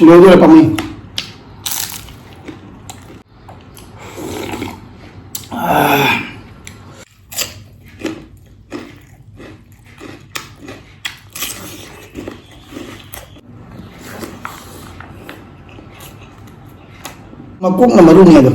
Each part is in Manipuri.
लोदो Pammi Makuk na marunong ito.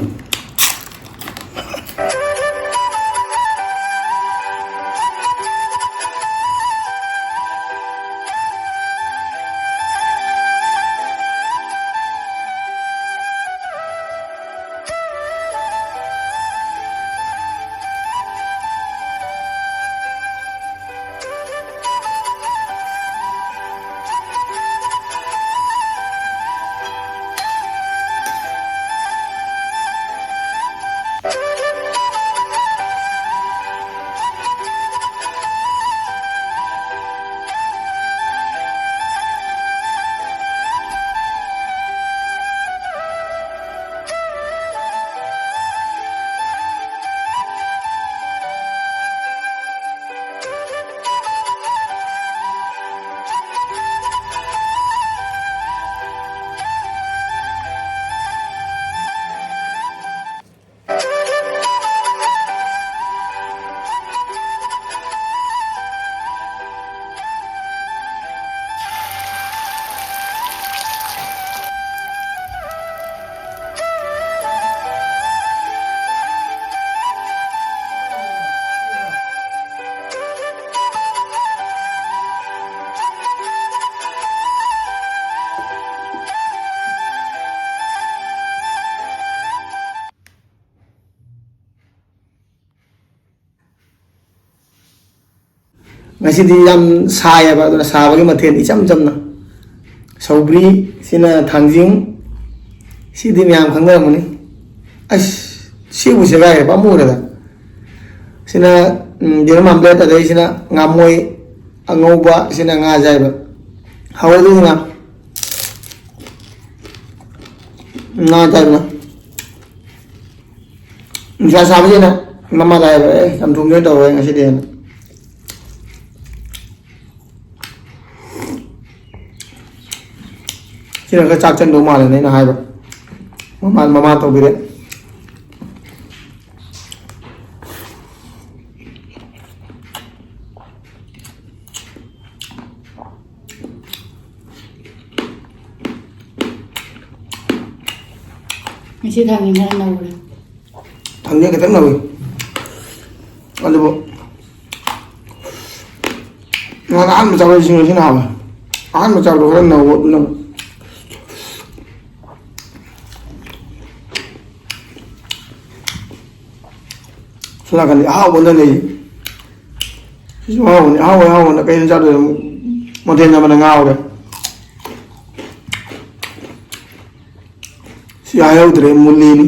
Masih di jam saya pak, tu saya bagi matiin icam-icam na. Saubri sina thangjing, si di miam khangga muni. Si busi gaya pak murah dah. Sina dia mampu ada sina ngamoi angoba sina ngajai pak. Hawa tu sina ngajai na. Jasa sahaja sina mama dah pak, kami tunggu tahu yang ngasih dia. Sina ka chak chan do ma le nei na hai ba mama to bi re Masih thằng này nấu rồi. thằng này cái tấm nào ăn được không nó ăn mà cháu đây thế nào ăn mà cháu đồ ăn nào một lần silakan benda ni. Semua ni nak kain jatuh model nama ngau dah. Si ayah udah muli ni.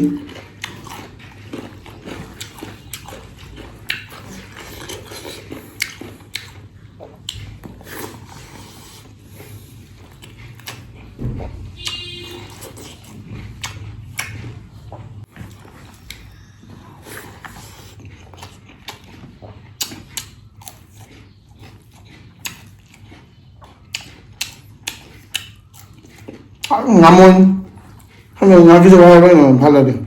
Ngamun, hanya ngaji sebagai apa yang pahala deh.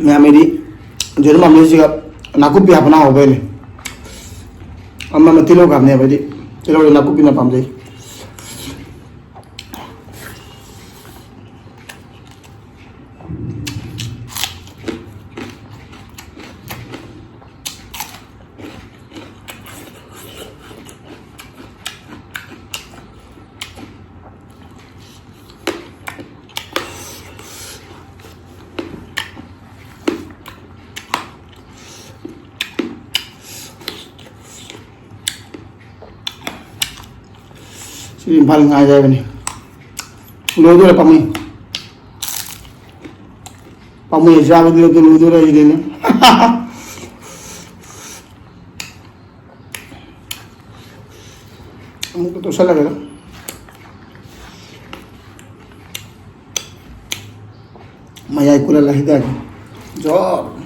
Mẹ mày đi, giờ nó làm gì gặp, nó cũng bị hấp nào về này. ꯑꯃ ꯇꯤꯜꯍꯧ ꯀꯥꯞꯅꯦꯕ ꯍꯥꯏꯗꯤ ꯇꯤꯜꯍꯧꯗ ꯅꯥꯀꯨꯞꯄꯤꯅ ꯄꯥꯝꯖꯩ ꯁꯤ ꯏꯝꯐꯥꯜ ꯉꯥꯏ ꯍꯥꯏꯕꯅꯤ ꯂꯣꯏꯗꯣꯏꯔꯦ ꯄꯥꯝꯃꯨꯏ ꯆꯥꯕꯗꯤ ꯑꯗꯨ ꯂꯣꯏꯗꯣꯏꯔꯦ ꯑꯩꯗꯤꯅꯦ ꯑꯃꯨꯛꯀ ꯇꯣꯠꯁꯜꯂꯒꯦ ꯃꯌꯥꯏ ꯀꯨꯜꯍꯜꯂ ꯍꯥꯏꯇꯥꯔꯦ ꯖꯣꯔ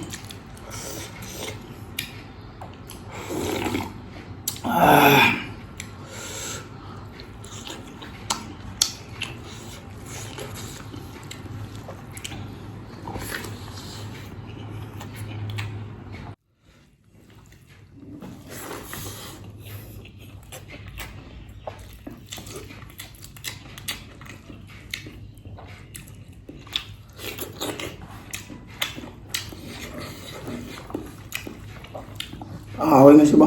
ꯍꯥꯎꯋꯦ ꯉꯁꯤꯕꯣ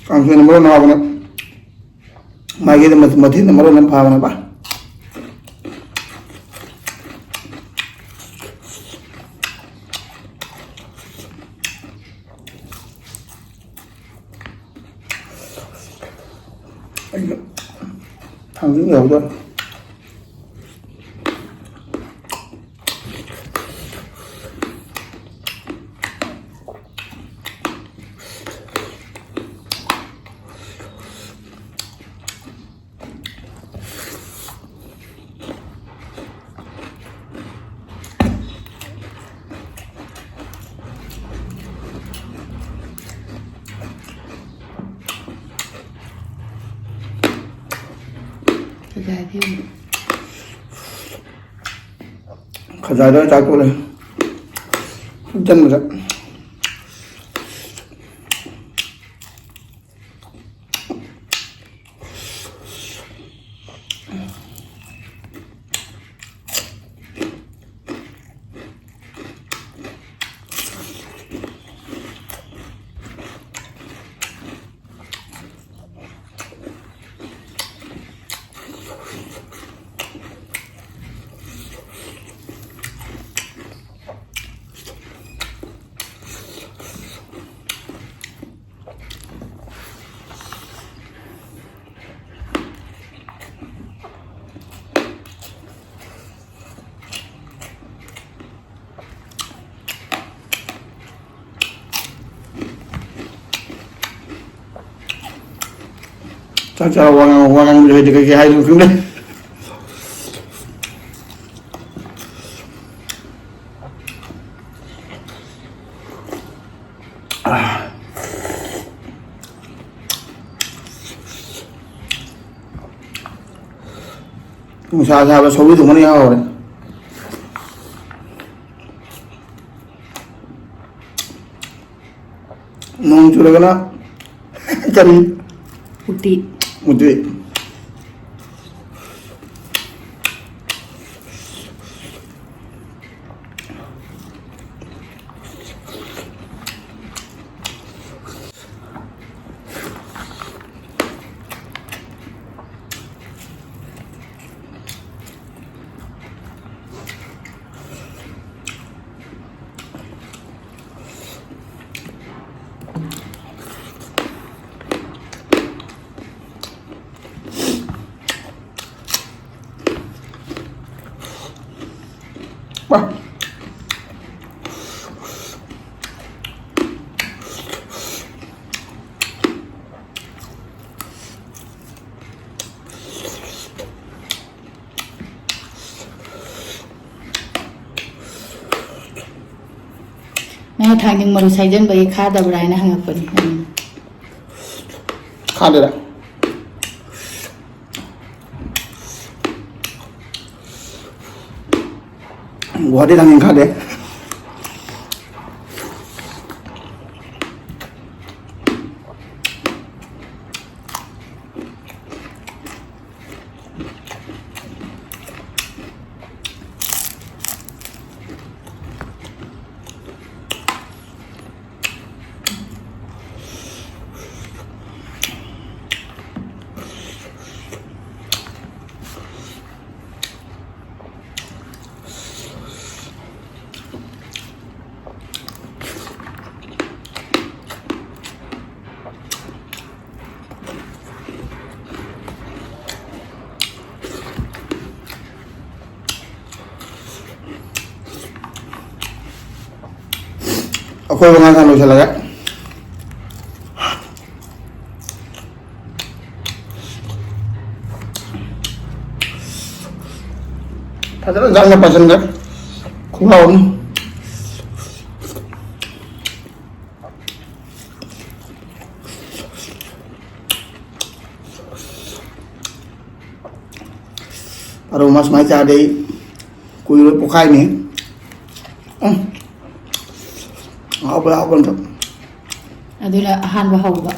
ꯀꯥꯡꯁꯣꯏꯅ ꯃꯔꯣꯟ ꯍꯥꯎꯕꯅꯦ ꯃꯥꯒꯤꯗ ꯃꯊꯦꯜꯅ ꯃꯔꯣꯟ ꯑꯃ ꯐꯕꯅꯦ ꯕꯥ ꯑꯩꯒ ꯊꯥꯡꯖꯤꯡ ꯌꯥꯎꯗꯣꯏ ꯐꯖꯗꯦ ꯈꯖꯥꯏꯗ ꯆꯥꯛꯇꯣꯛꯂꯦ ꯆꯟꯕꯗ ꯆꯥꯛ ꯆꯥ ꯋꯥꯉꯥꯡꯕꯁꯨ ꯍꯩꯇꯦ ꯀꯩꯀꯩ ꯍꯥꯏꯗꯣꯏꯅꯣ ꯈꯪꯗꯦ ꯅꯨꯡꯁꯥ ꯁꯥꯕ ꯁꯧꯒ꯭ꯔꯤ ꯊꯣꯡꯕꯅ ꯏꯍꯥꯎ ꯍꯥꯎꯔꯦ ꯅꯣꯡ ꯆꯨꯔꯒꯅ ꯀꯔꯤ ꯎꯇꯤ ꯎꯇꯤ 와. ꯅꯪ ꯊꯥꯡꯖꯤꯡ ꯃꯔꯨ ꯁꯩꯖꯟꯕꯒꯤ ꯈꯥꯗꯕ꯭ꯔꯥ ꯍꯥꯏꯅ ꯍꯪꯉꯛꯄꯅꯤ खादेरा गुवाहाटी थांगिं खादे khôi vào ngang rồi là đấy thật rất là răng nhập vào chân đấy không hồn aroma semai jadi kuih pokai nih apa tuh อันนี้ละอาหารว่าเฮาบ่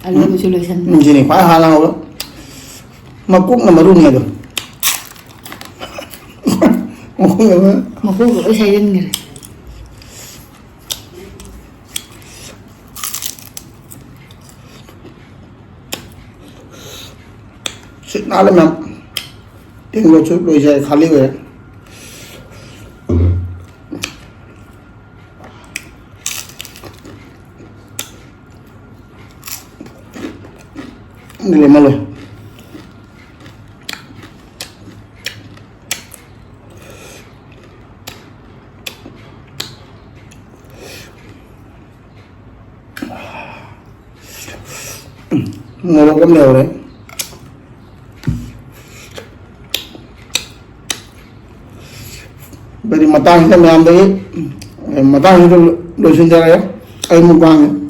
อันนี้ก็ช่วยฉัน sini phải halang apa mà cúc là mà run này được không được มาพูดกับไอ้ใช้ยังไง xịn đã lên mà tiếng lột chút đôi giày khá liêu vậy đi lên mà rồi ngồi vào cơm đều đấy vậy thì mà tăng xem làm đấy mà tăng cho đồ xin ra đấy ai mua quang